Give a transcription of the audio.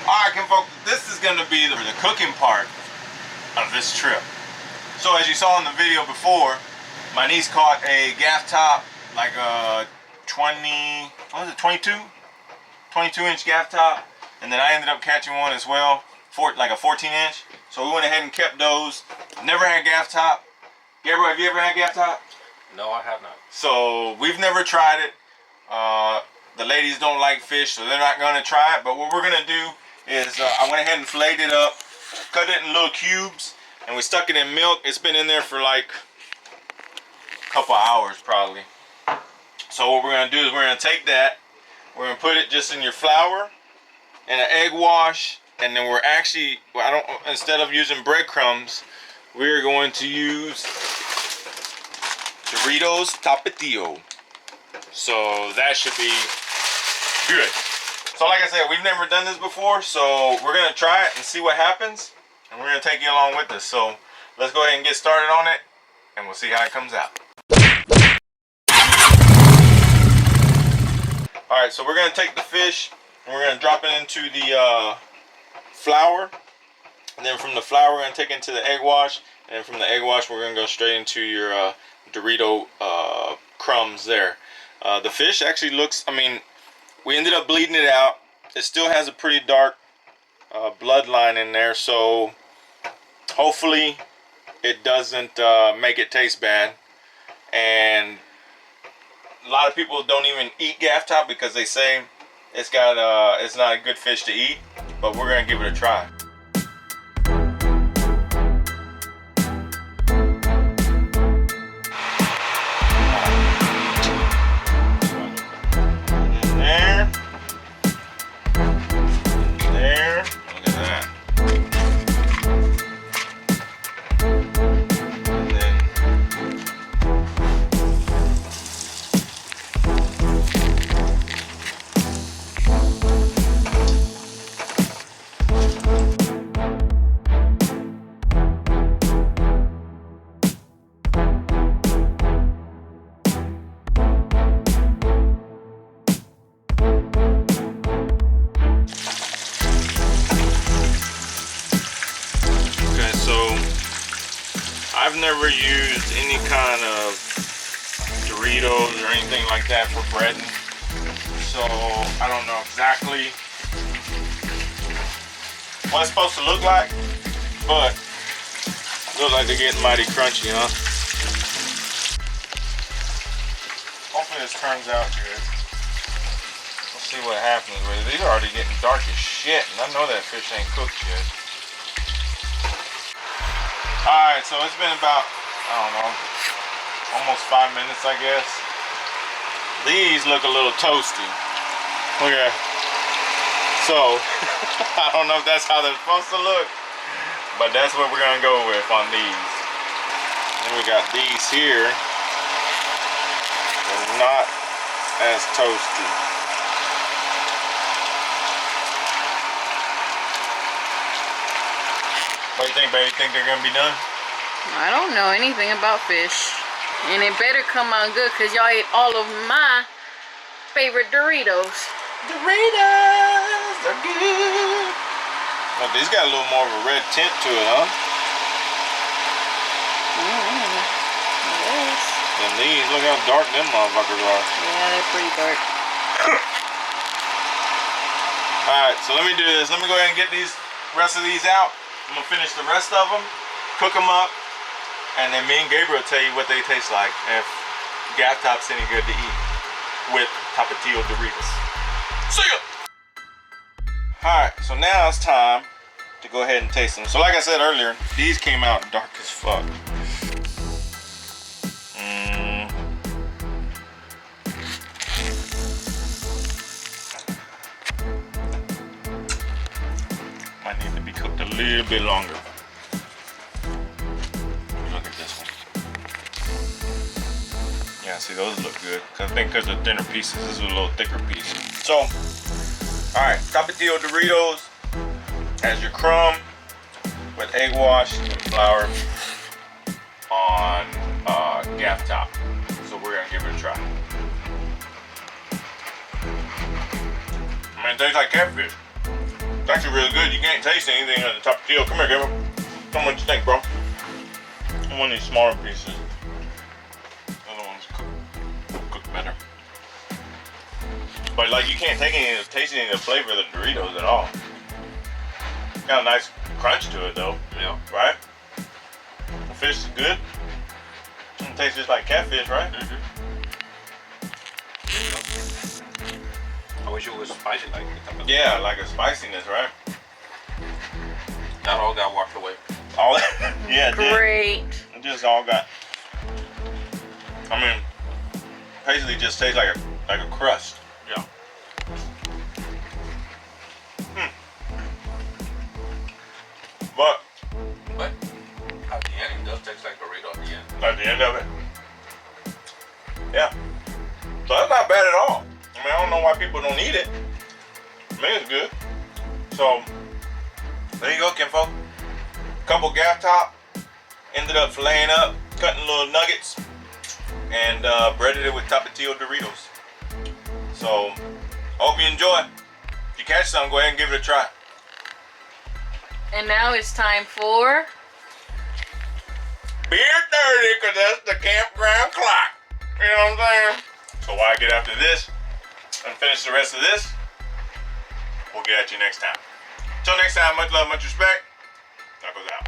Alright, folks, this is going to be the cooking part of this trip. So as you saw in the video before, my niece caught a gaff top, like a 22-inch gaff top, and then I ended up catching one as well, like a 14-inch. So we went ahead and kept those. Never had gaff top. Gabriel, have you ever had gaff top? No, I have not. So we've never tried it. The ladies don't like fish, so they're not gonna try it. But what we're gonna do is I went ahead and filleted it up, cut it in little cubes, and we stuck it in milk. It's been in there for like a couple hours probably. So what we're gonna do is we're gonna take that, we're gonna put it just in your flour and an egg wash, and then we're actually, instead of using breadcrumbs, we're going to use Doritos Tapatio. So that should be good. So like I said, we've never done this before, so we're gonna try it and see what happens, and we're gonna take you along with us. So let's go ahead and get started on it, and we'll see how it comes out. All right, so we're gonna take the fish and we're gonna drop it into the flour, and then from the flour we're gonna take it into the egg wash, and then from the egg wash we're gonna go straight into your Dorito crumbs there. The fish actually looks, I mean, we ended up bleeding it out. It still has a pretty dark bloodline in there, so hopefully it doesn't make it taste bad. And a lot of people don't even eat gaff top because they say it's not a good fish to eat, but we're gonna give it a try. I've never used any kind of Doritos or anything like that for breading, so I don't know exactly what it's supposed to look like, but it looks like they're getting mighty crunchy, huh? Hopefully this turns out good. Let's see what happens with it. These are already getting dark as shit, and I know that fish ain't cooked yet. Alright, so it's been about, I don't know, almost 5 minutes, I guess. These look a little toasty. Look at that. So, I don't know if that's how they're supposed to look, but that's what we're going to go with on these. Then we got these here. They're not as toasty. What do you think, baby? You think they're gonna be done? I don't know anything about fish. And it better come out good because y'all ate all of my favorite Doritos. Doritos are good. Oh, these got a little more of a red tint to it, huh? Yes. And these, look how dark them motherfuckers are. Yeah, they're pretty dark. Alright, so let me do this. Let me go ahead and get these rest of these out. I'm gonna finish the rest of them, cook them up, and then me and Gabriel tell you what they taste like, and if gaff top's any good to eat with Tapatio Doritos. See ya! Alright, so now it's time to go ahead and taste them. So like I said earlier, these came out dark as fuck. Might need to be cooked a little bit longer. Look at this one. Yeah, see, those look good. I think because they're thinner pieces, this is a little thicker piece. So, alright, Tapatio Doritos has your crumb with egg wash and flour on gaff top. So we're gonna give it a try. I mean, it tastes like catfish. It's actually really good. You can't taste anything on the tapatio. Come here, Gabriel. Tell me what you think, bro. I want these smaller pieces. The other ones cook better. But like, you can't taste any of the flavor of the Doritos at all. Got a nice crunch to it though. Yeah. Right? The fish is good. It tastes just like catfish, right? Mm-hmm. I wish it was spicy like the tapatio. Yeah, like a spiciness, right? Not all got washed away. All yeah, it did. Great. It just all got. I mean, basically just tastes like a crust. Yeah. But At the end, it does taste like Dorito at the end. at the end of it, yeah. So that's not bad at all. I mean, I don't know why people don't eat it. I mean, it's good. So there you go, kinfolk. Couple gaff top. Ended up filleting up, cutting little nuggets, and breaded it with Tapatio Doritos. So hope you enjoy. If you catch some, go ahead and give it a try. And now it's time for Beer 30, because that's the campground clock. You know what I'm saying? So while I get after this and finish the rest of this, we'll get at you next time. Till next time, much love, much respect. Knuckles out.